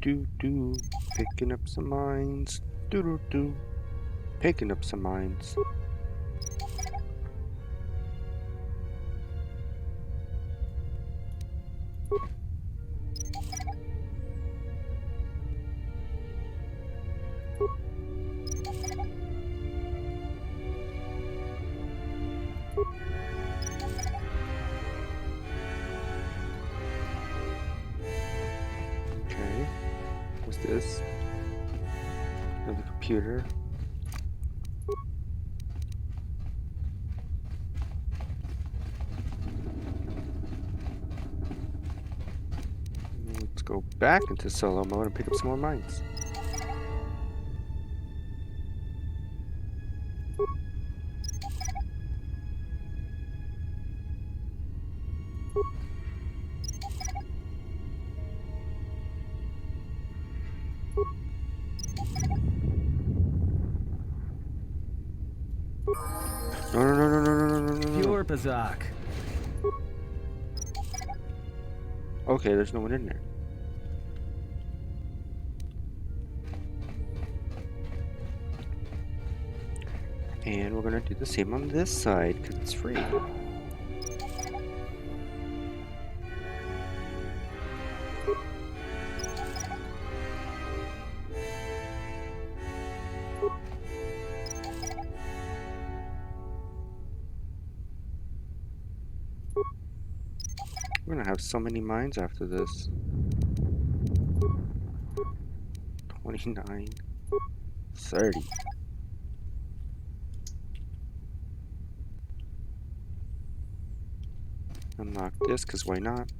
Do. Picking up some mines. Do. Picking up some mines. Okay. What's this? Another computer. Let's go back into solo mode and pick up some more mines. No. Pure Bazak. Okay, there's no one in there. And we're gonna do the same on this side because it's free. We're gonna have so many mines after this. 29, 30. Unlock this, because why not?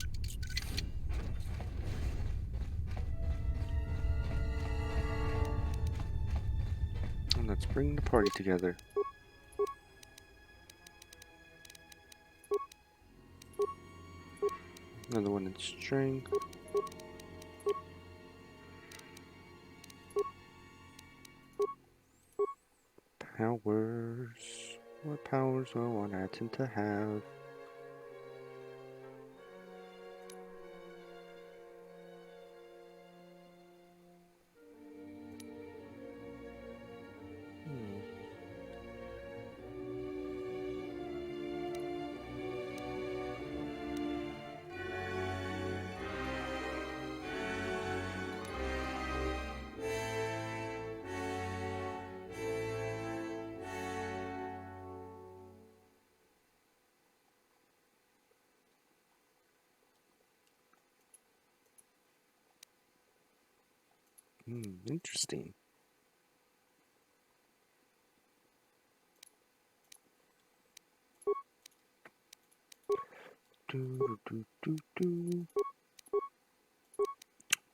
And let's bring the party together. Another one in string. Powers. What powers will one I tend to have? Interesting. Do.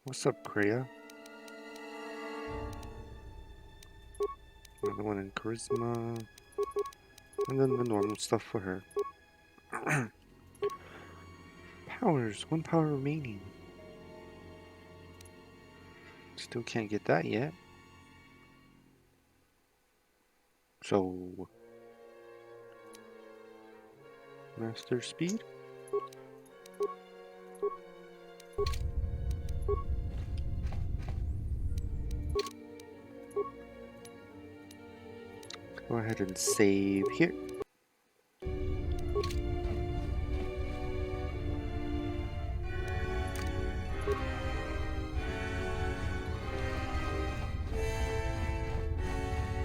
What's up, Kreia? Another one in charisma. And then the normal stuff for her. Powers. 1 power remaining. Still can't get that yet. So... Master speed? Go ahead and save here.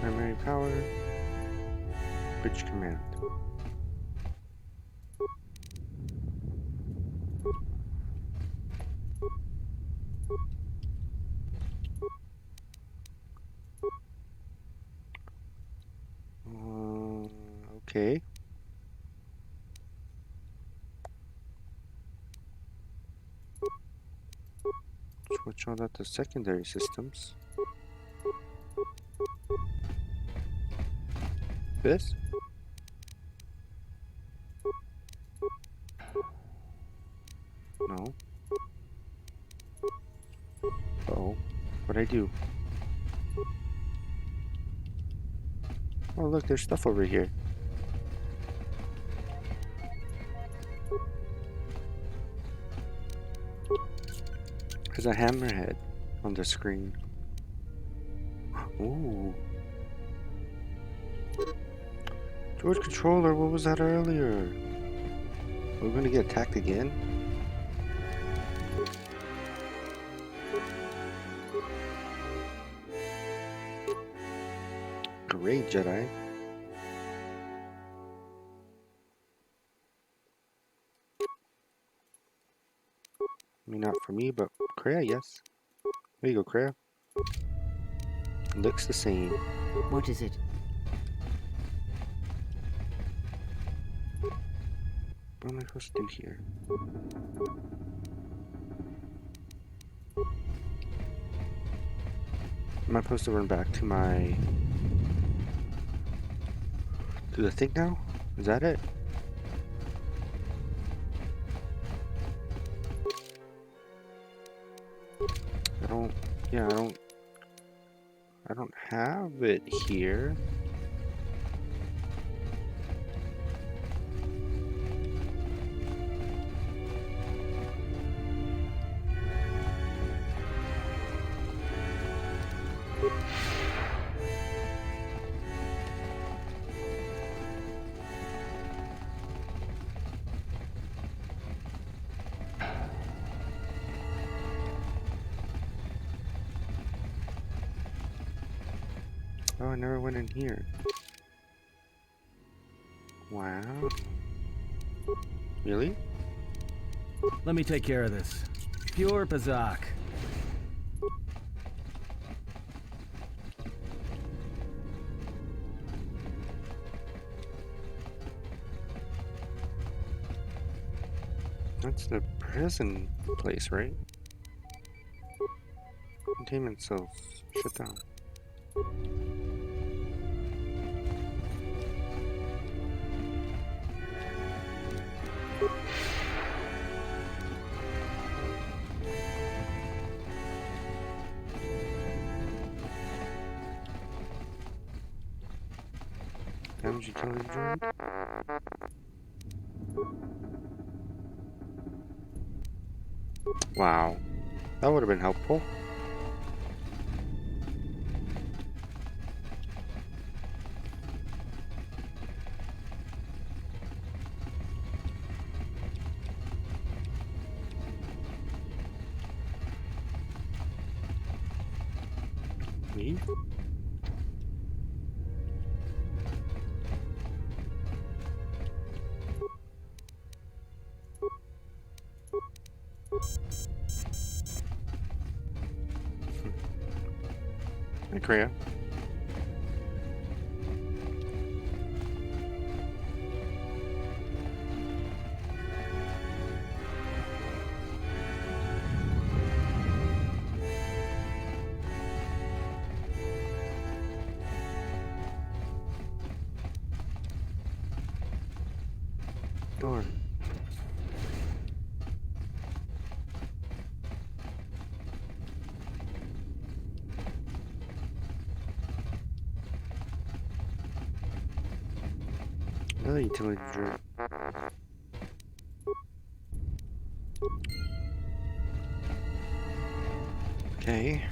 Primary power. Bridge command. Okay. Switch on that to secondary systems. What'd I do? Oh, look, there's stuff over here. There's a hammerhead on the screen. Ooh. George Controller, what was that earlier? We're gonna get attacked again? Great, Jedi. I mean, not for me, but Kreia, yes. There you go, Kreia. Looks the same. What is it? What am I supposed to do here? Am I supposed to run back to my... to the thing now? Is that it? I don't... yeah, I don't have it here. Oh, I never went in here. Wow. Really? Let me take care of this. Pure Bazak. That's the prison place, right? Containment cells. Shut down. Damage utility droid. Wow. That would have been helpful. Leave? Hey, Kreia. Door. Another utility droid. Okay.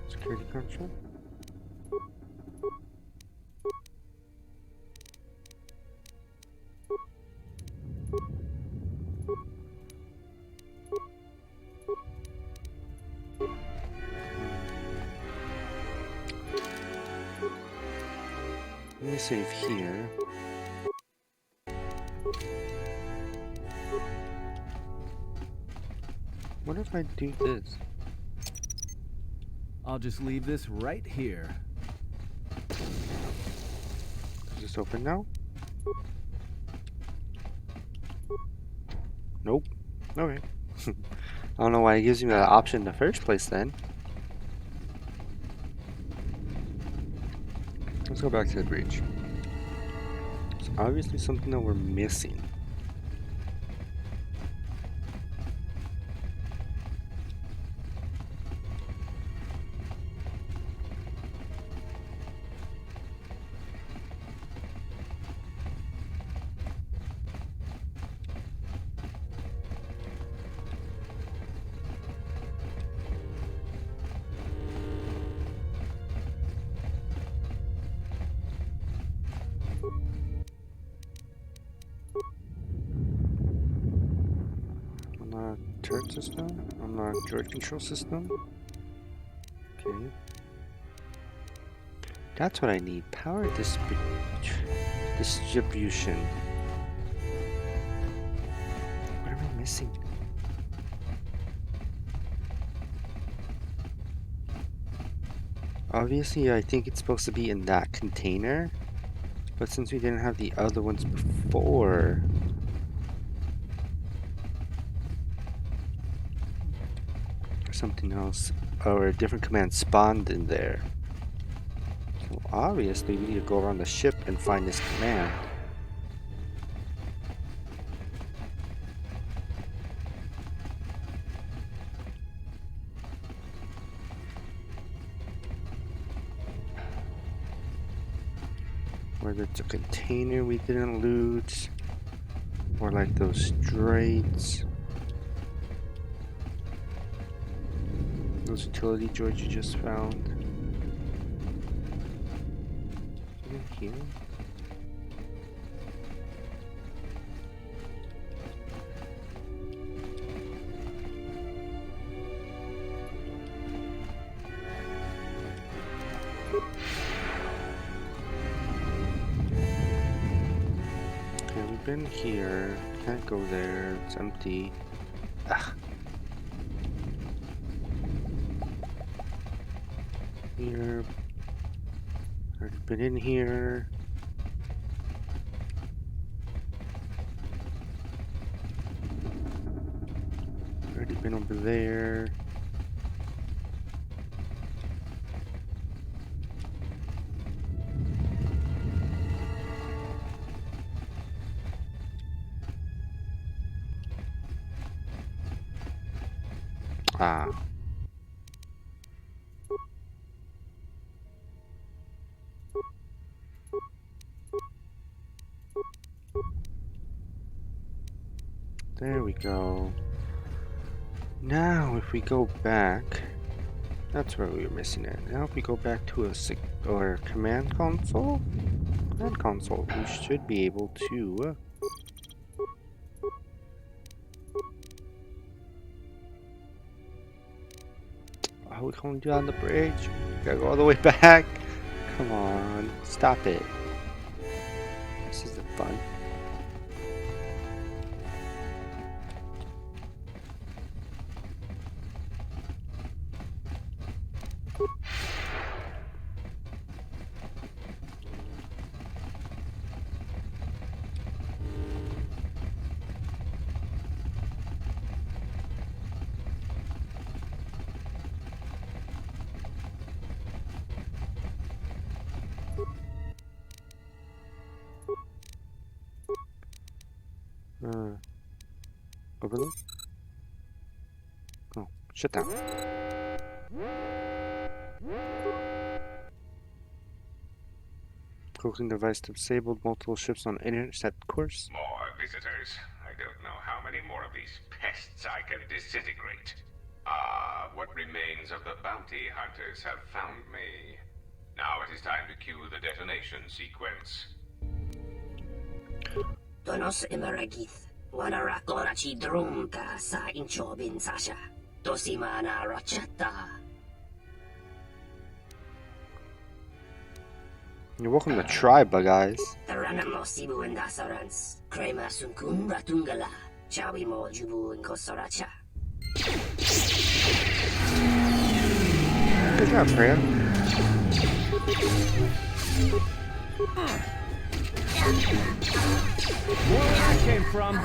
Security control. Let me save here. What if I do this? I'll just leave this right here. Is this open now? Nope. Okay. I don't know why it gives me that option in the first place then. Let's go back to the bridge. It's obviously something that we're missing. Unlock turret system. Unlock droid control system. Okay. That's what I need. Power distribution. What am I missing? Obviously, I think it's supposed to be in that container. But since we didn't have the other ones before... something else, or a different command spawned in there. So obviously we need to go around the ship and find this command. Whether it's a container we didn't loot, or like those droids. Those utility droids you just found. Is it in here? Okay, we've been here. Can't go there. It's empty. Ah. Here. Already been in here. Already been over there. Ah. There we go. Now if we go back, that's where we were missing it. Now if we go back to a command console, we should be able to oh, we can't do it on the bridge. We gotta go all the way back. Come on, stop it. This isn't fun. Overload? Oh, shut down. Cooking device disabled. Multiple ships on intercept course. More visitors? I don't know how many more of these pests I can disintegrate. What remains of the bounty hunters have found me. Now it is time to cue the detonation sequence. Tonos Imaragith, Wanara Korachi Drumta sa Inchobin Sasha, Tosimana Rachata. You're welcome to Tribe, guys. Taranamo Sibu and Dasarans, Krema Sunkun Ratungala, Chawi Mo Jubu and Kosoracha. Good job, Freya. More where I came from.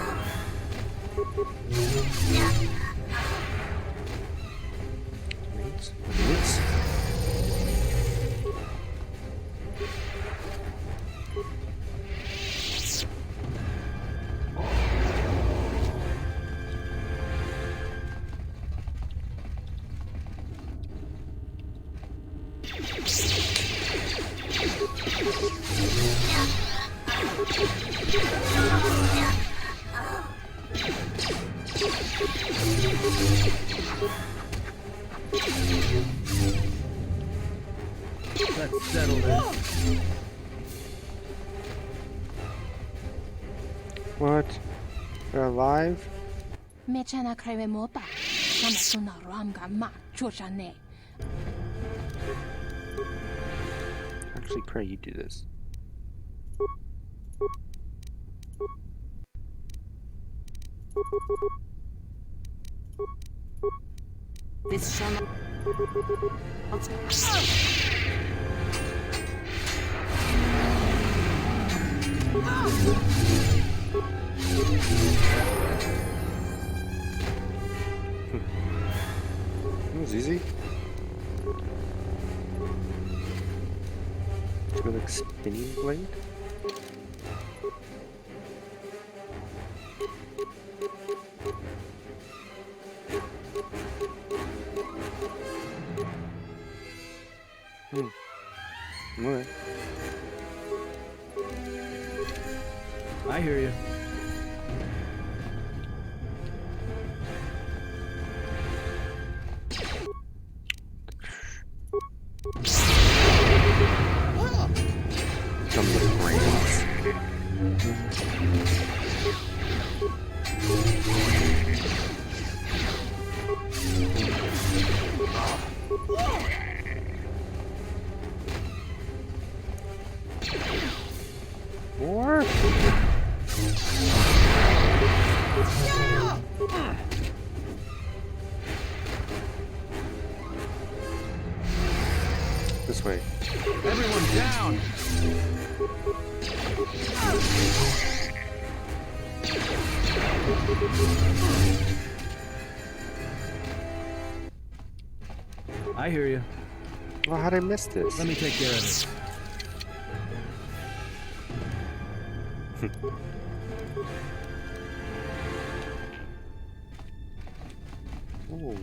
Grenades. Let's settle this. What? They're alive? 没见那开为模板，那么送到软干嘛做上呢？ Actually, pray you do this. This shall It was easy. It's like spinning blade. Alright. I hear you. Some little brains. More? This way. Everyone down! I hear you. Well, how'd I miss this? Let me take care of this. Ooh.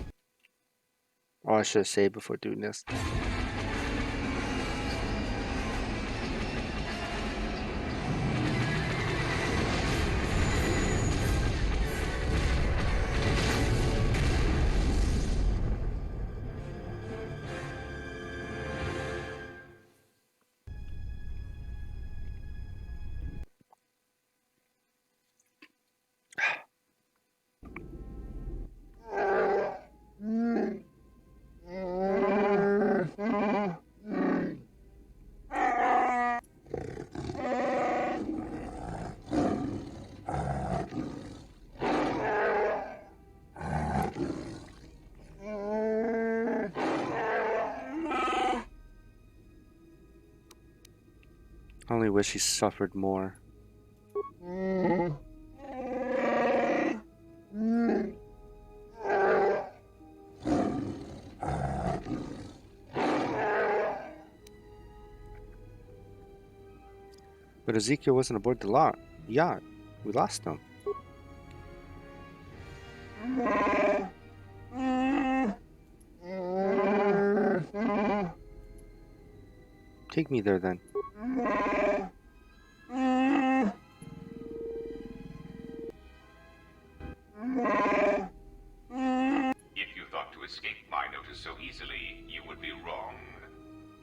Oh, I should have saved before doing this. I only wish he suffered more. But Ezekiel wasn't aboard the yacht. We lost him. Take me there then. If you thought to escape my notice so easily, you would be wrong.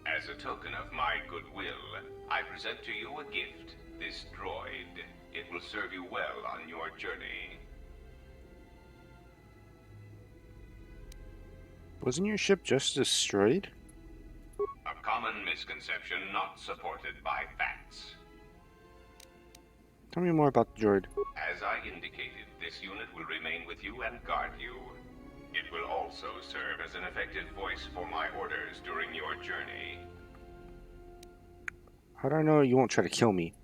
As a token of my goodwill, I present to you a gift, this droid. It will serve you well on your journey. Wasn't your ship just destroyed? A common misconception not supported by facts. Tell me more about the droid. As I indicated, this unit will remain with you and guard you. It will also serve as an effective voice for my orders during your journey. How do I know you won't try to kill me?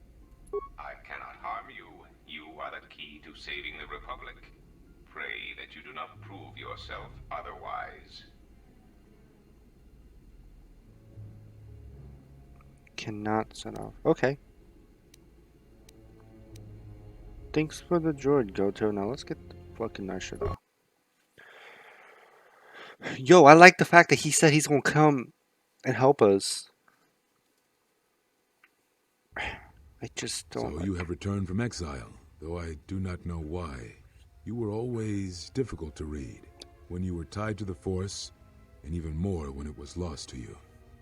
I cannot harm you. You are the key to saving the Republic. do not prove yourself otherwise. Cannot set off. Okay. Thanks for the droid, Goto. Now let's get the fucking nice shit off. Yo, I like the fact that he said he's gonna come and help us. I just don't So like... you have returned from exile, though I do not know why. You were always difficult to read, when you were tied to the Force, and even more when it was lost to you.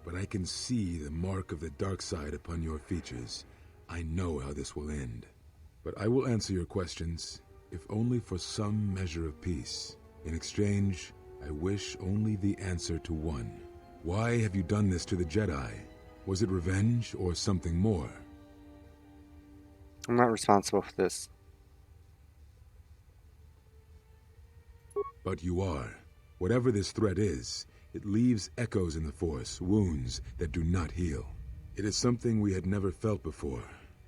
But I can see the mark of the dark side upon your features. I know how this will end. But I will answer your questions, if only for some measure of peace. In exchange, I wish only the answer to one. Why have you done this to the Jedi? Was it revenge or something more? I'm not responsible for this. But you are. Whatever this threat is, it leaves echoes in the Force, wounds that do not heal. It is something we had never felt before,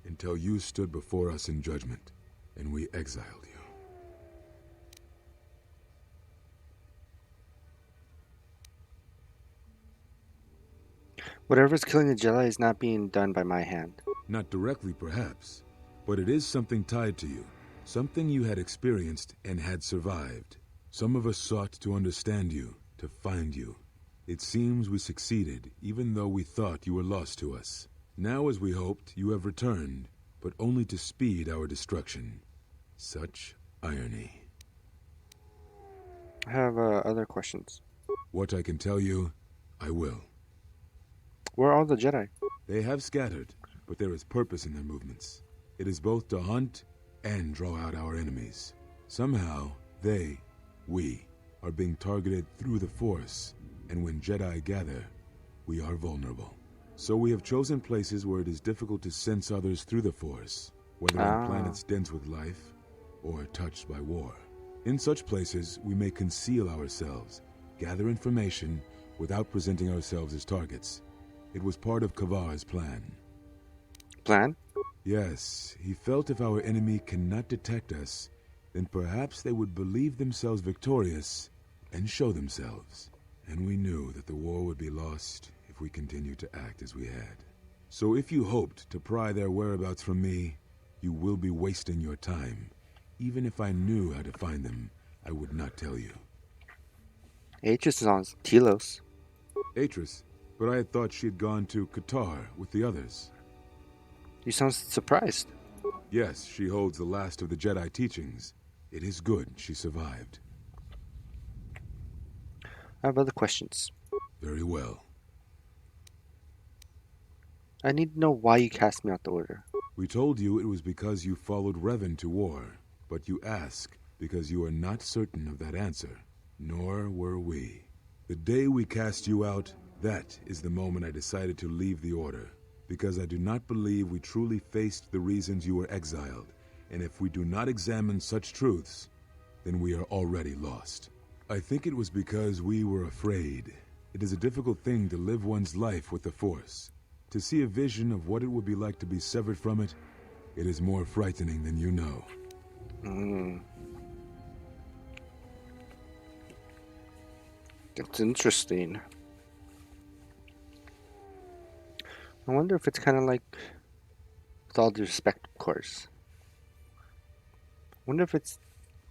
until you stood before us in judgment, and we exiled you. Whatever's killing the Jedi is not being done by my hand. Not directly, perhaps, but it is something tied to you, something you had experienced and had survived. Some of us sought to understand you, to find you. It seems we succeeded, even though we thought you were lost to us. Now, as we hoped, you have returned, but only to speed our destruction. Such irony. I have other questions. What I can tell you, I will. Where are all the Jedi? They have scattered, but there is purpose in their movements. It is both to hunt and draw out our enemies. Somehow, we, are being targeted through the Force, and when Jedi gather, we are vulnerable. So we have chosen places where it is difficult to sense others through the Force, whether on planets dense with life or touched by war. In such places, we may conceal ourselves, gather information without presenting ourselves as targets. It was part of Kavar's plan. Plan? Yes, he felt if our enemy cannot detect us, then perhaps they would believe themselves victorious and show themselves. And we knew that the war would be lost if we continued to act as we had. So if you hoped to pry their whereabouts from me, you will be wasting your time. Even if I knew how to find them, I would not tell you. Atris is on Telos. Atris? But I had thought she had gone to Qatar with the others. You sound surprised. Yes, she holds the last of the Jedi teachings. It is good she survived. I have other questions. Very well. I need to know why you cast me out the order. We told you it was because you followed Revan to war, but you ask because you are not certain of that answer. Nor were we. The day we cast you out, that is the moment I decided to leave the order, because I do not believe we truly faced the reasons you were exiled, and if we do not examine such truths, then we are already lost. I think it was because we were afraid. It is a difficult thing to live one's life with the Force. To see a vision of what it would be like to be severed from it, it is more frightening than you know. That's interesting. I wonder if it's kind of like, with all due respect, of course. I wonder if it's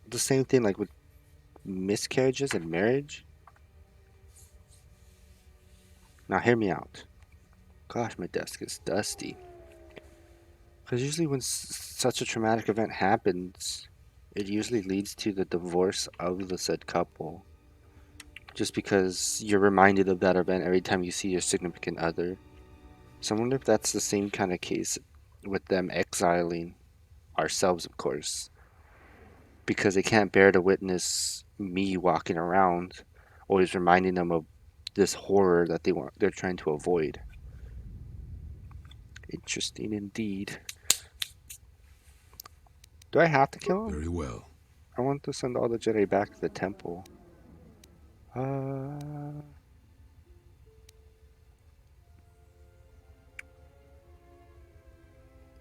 the same thing like with miscarriages and marriage. Now hear me out. Gosh, my desk is dusty. Because usually when such a traumatic event happens, it usually leads to the divorce of the said couple. Just because you're reminded of that event every time you see your significant other. So I wonder if that's the same kind of case with them exiling ourselves, of course. Because they can't bear to witness me walking around, always reminding them of this horror that they're trying to avoid. Interesting indeed. Do I have to kill him? Very well. I want to send all the Jedi back to the temple.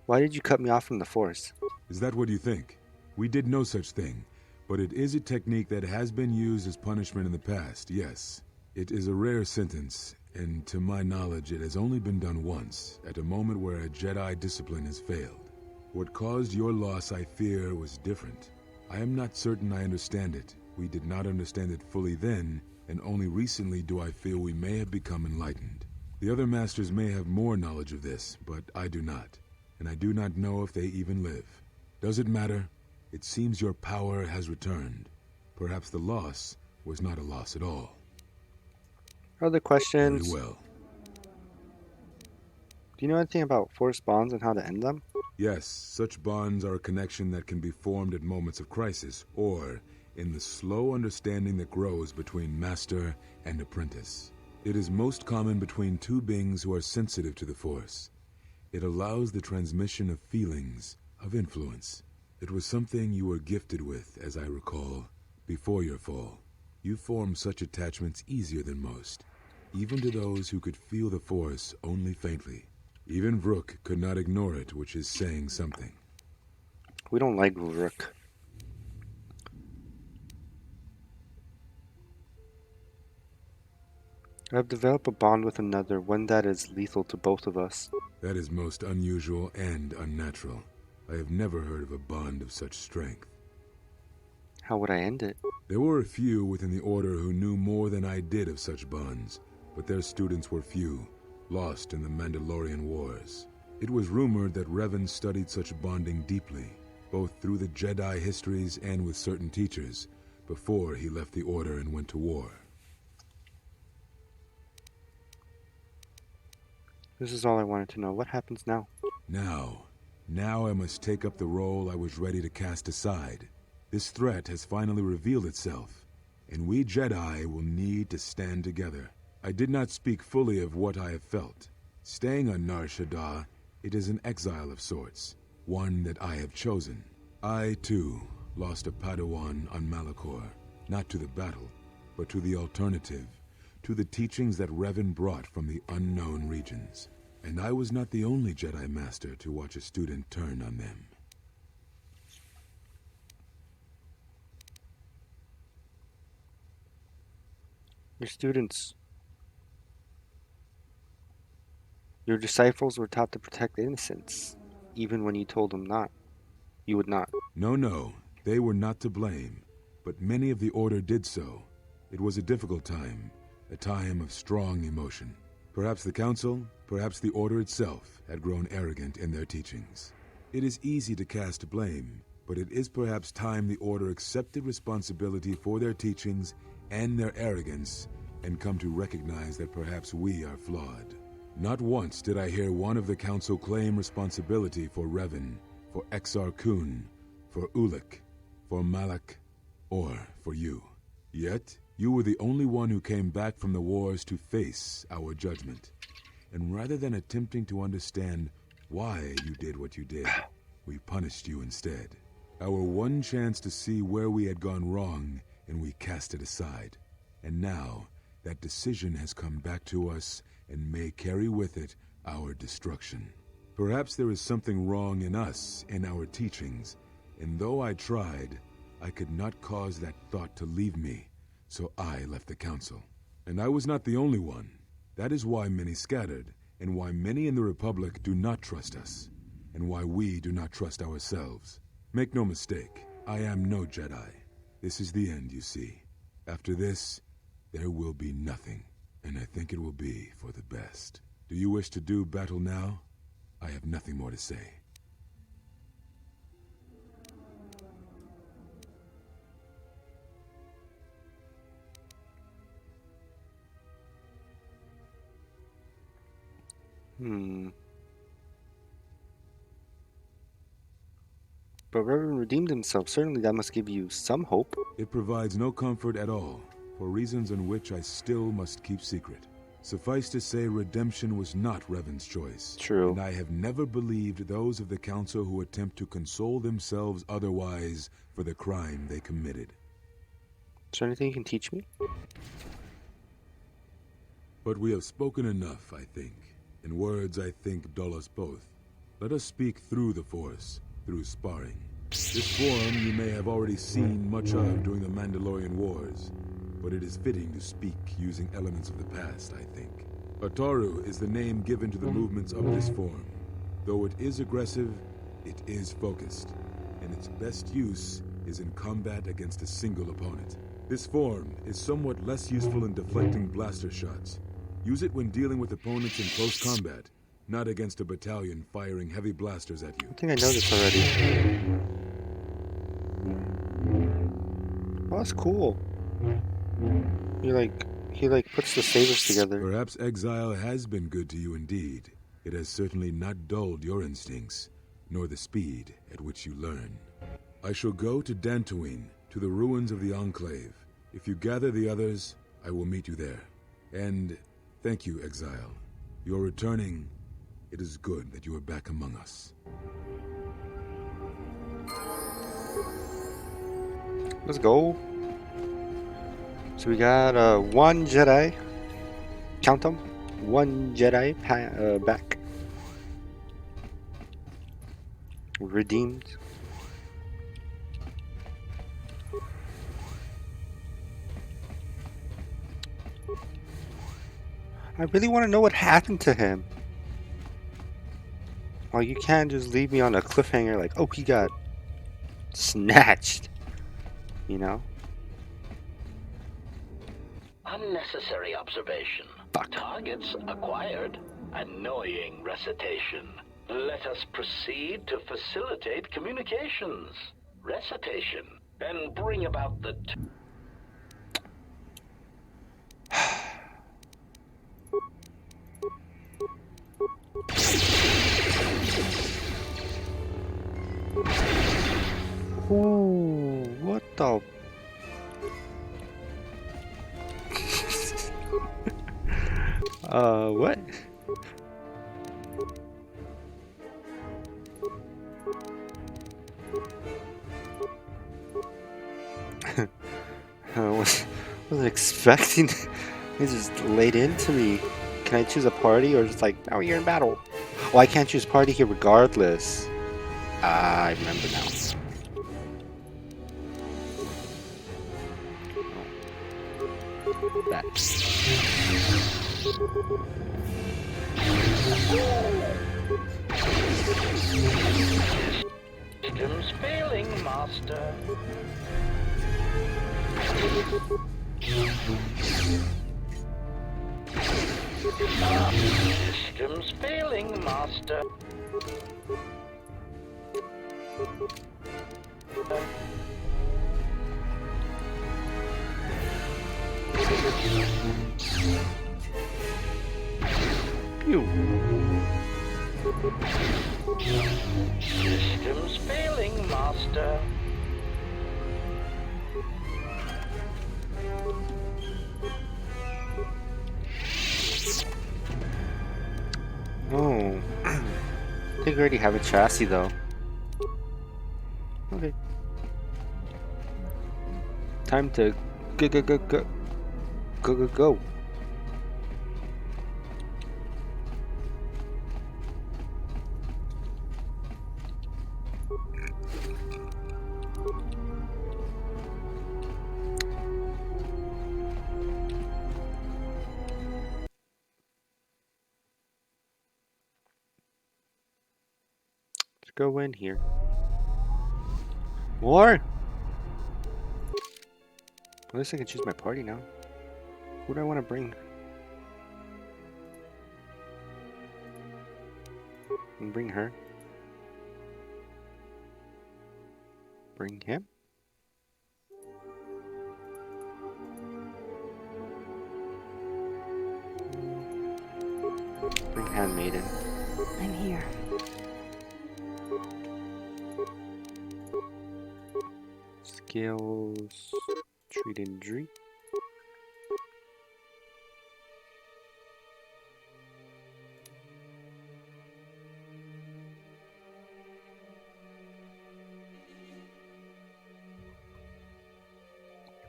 Why did you cut me off from the Force? Is that what you think? We did no such thing. But it is a technique that has been used as punishment in the past, yes. It is a rare sentence, and to my knowledge it has only been done once, at a moment where a Jedi discipline has failed. What caused your loss, I fear, was different. I am not certain I understand it. We did not understand it fully then, and only recently do I feel we may have become enlightened. The other masters may have more knowledge of this, but I do not, and I do not know if they even live. Does it matter? It seems your power has returned. Perhaps the loss was not a loss at all. Other questions? Very well. Do you know anything about force bonds and how to end them? Yes, such bonds are a connection that can be formed at moments of crisis, or in the slow understanding that grows between master and apprentice. It is most common between two beings who are sensitive to the Force. It allows the transmission of feelings, of influence. It was something you were gifted with, as I recall, before your fall. You formed such attachments easier than most, even to those who could feel the Force only faintly. Even Vrook could not ignore it, which is saying something. We don't like Rook. I've developed a bond with another, one that is lethal to both of us. That is most unusual and unnatural. I have never heard of a bond of such strength. How would I end it? There were a few within the Order who knew more than I did of such bonds, but their students were few, lost in the Mandalorian Wars. It was rumored that Revan studied such bonding deeply, both through the Jedi histories and with certain teachers, before he left the Order and went to war. This is all I wanted to know. What happens now? Now I must take up the role I was ready to cast aside. This threat has finally revealed itself, and we Jedi will need to stand together. I did not speak fully of what I have felt. Staying on Nar Shaddaa, it is an exile of sorts, one that I have chosen. I, too, lost a Padawan on Malachor, not to the battle, but to the alternative, to the teachings that Revan brought from the unknown regions. And I was not the only Jedi Master to watch a student turn on them. Your students, your disciples were taught to protect innocents, even when you told them not. You would not. No, they were not to blame, but many of the Order did so. It was a difficult time, a time of strong emotion. Perhaps the Council, perhaps the Order itself, had grown arrogant in their teachings. It is easy to cast blame, but it is perhaps time the Order accepted responsibility for their teachings and their arrogance, and come to recognize that perhaps we are flawed. Not once did I hear one of the Council claim responsibility for Revan, for Exar Kun, for Ulic, for Malak, or for you. Yet, you were the only one who came back from the wars to face our judgment. And rather than attempting to understand why you did what you did, we punished you instead. Our one chance to see where we had gone wrong, and we cast it aside. And now, that decision has come back to us and may carry with it our destruction. Perhaps there is something wrong in us and our teachings, and though I tried, I could not cause that thought to leave me, so I left the Council. And I was not the only one. That is why many scattered, and why many in the Republic do not trust us, and why we do not trust ourselves. Make no mistake, I am no Jedi. This is the end, you see. After this, there will be nothing, and I think it will be for the best. Do you wish to do battle now? I have nothing more to say. But Revan redeemed himself. Certainly that must give you some hope. It provides no comfort at all, for reasons in which I still must keep secret. Suffice to say, redemption was not Revan's choice. True. And I have never believed those of the Council who attempt to console themselves otherwise for the crime they committed. Is there anything you can teach me? But we have spoken enough, I think. And words, I think, dull us both. Let us speak through the Force, through sparring. This form you may have already seen much of during the Mandalorian Wars, but it is fitting to speak using elements of the past, I think. Ataru is the name given to the movements of this form. Though it is aggressive, it is focused, and its best use is in combat against a single opponent. This form is somewhat less useful in deflecting blaster shots. Use it when dealing with opponents in close combat, not against a battalion firing heavy blasters at you. I think I know this already. Oh, that's cool. He like puts the sabers together. Perhaps exile has been good to you indeed. It has certainly not dulled your instincts, nor the speed at which you learn. I shall go to Dantooine, to the ruins of the Enclave. If you gather the others, I will meet you there. And thank you, Exile. You're returning. It is good that you are back among us. Let's go. So we got one Jedi. Count them. One Jedi back. Redeemed. I really want to know what happened to him. Well, you can't just leave me on a cliffhanger like, oh, he got snatched. You know? Unnecessary observation. Fuck. Targets acquired. Annoying recitation. Let us proceed to facilitate communications. Recitation. And bring about the... Ooh, what the? What? Wasn't expecting. He just laid into me. Can I choose a party or just like, oh, you're in battle? Oh, I can't choose party here regardless. Ah, I remember now. That. Systems failing, Master. Systems failing, Master. Pew. Systems failing, Master. Oh. I think we already have a chassis though. Okay. Time to go. Let's go in here. More? At least I can choose my party now. Who do I want to bring? And bring her. Bring him. Bring Handmaiden. I'm here. Skills. Treat injury.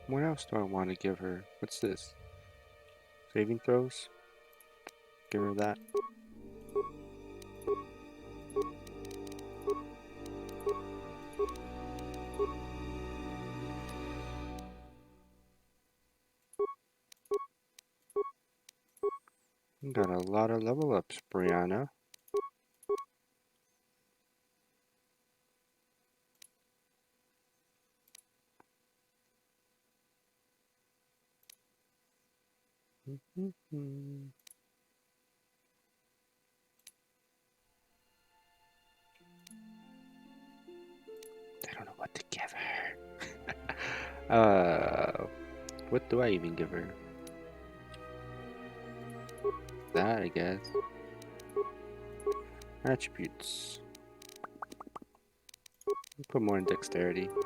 What else do I want to give her? What's this? Saving throws? Give her that. You got a lot of level ups, Brianna. I don't know what to give her. What do I even give her? That, I guess. Attributes. Put more in dexterity. I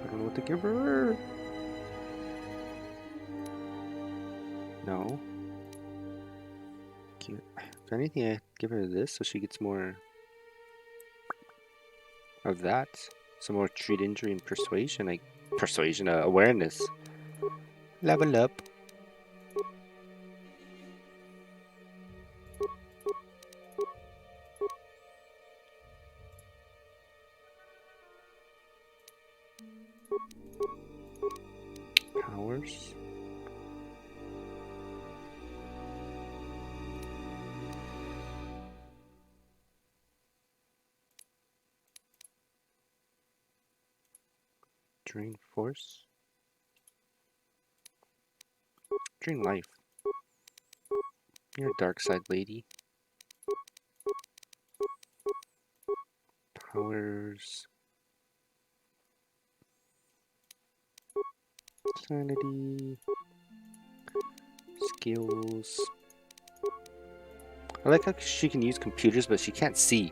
don't know what to give her. No. If anything, I give her this so she gets more of that. Some more treat injury and persuasion. Awareness. Level up. Powers. Drain force. Drain life. You're a dark side lady. Powers. Sanity. Skills. I like how she can use computers, but she can't see.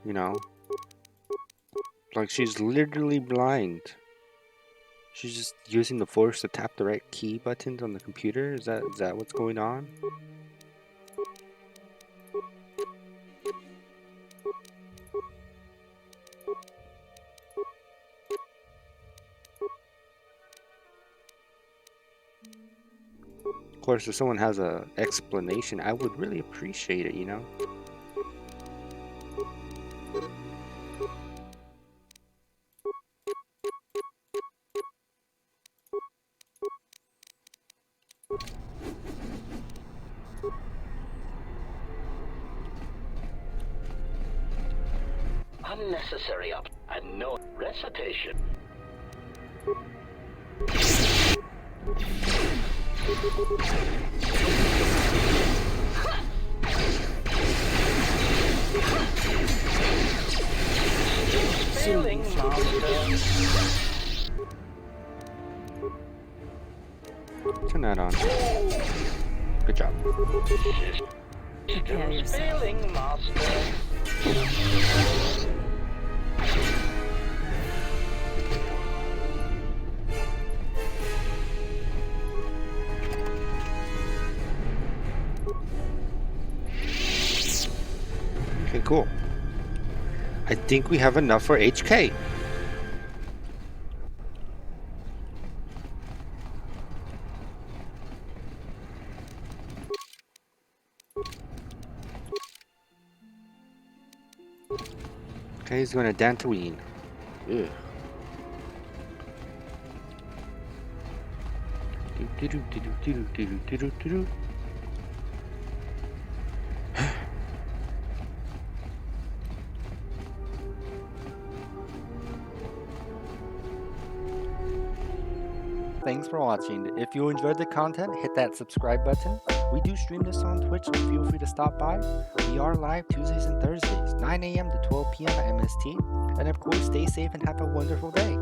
You know? Like, she's literally blind. She's just using the force to tap the right key buttons on the computer? Is that what's going on? Of course, if someone has an explanation, I would really appreciate it, you know? Unnecessary up and no recitation. Feeling master. Turn that on. Good job. Prepare yourself. Feeling master. Okay, cool. I think we have enough for HK. Okay, he's going to Dantooine. Ugh. Thanks for watching. If you enjoyed the content, hit that subscribe button. We do stream this on Twitch, so feel free to stop by. We are live Tuesdays and Thursdays, 9 a.m. to 12 p.m. MST. And of course, stay safe and have a wonderful day.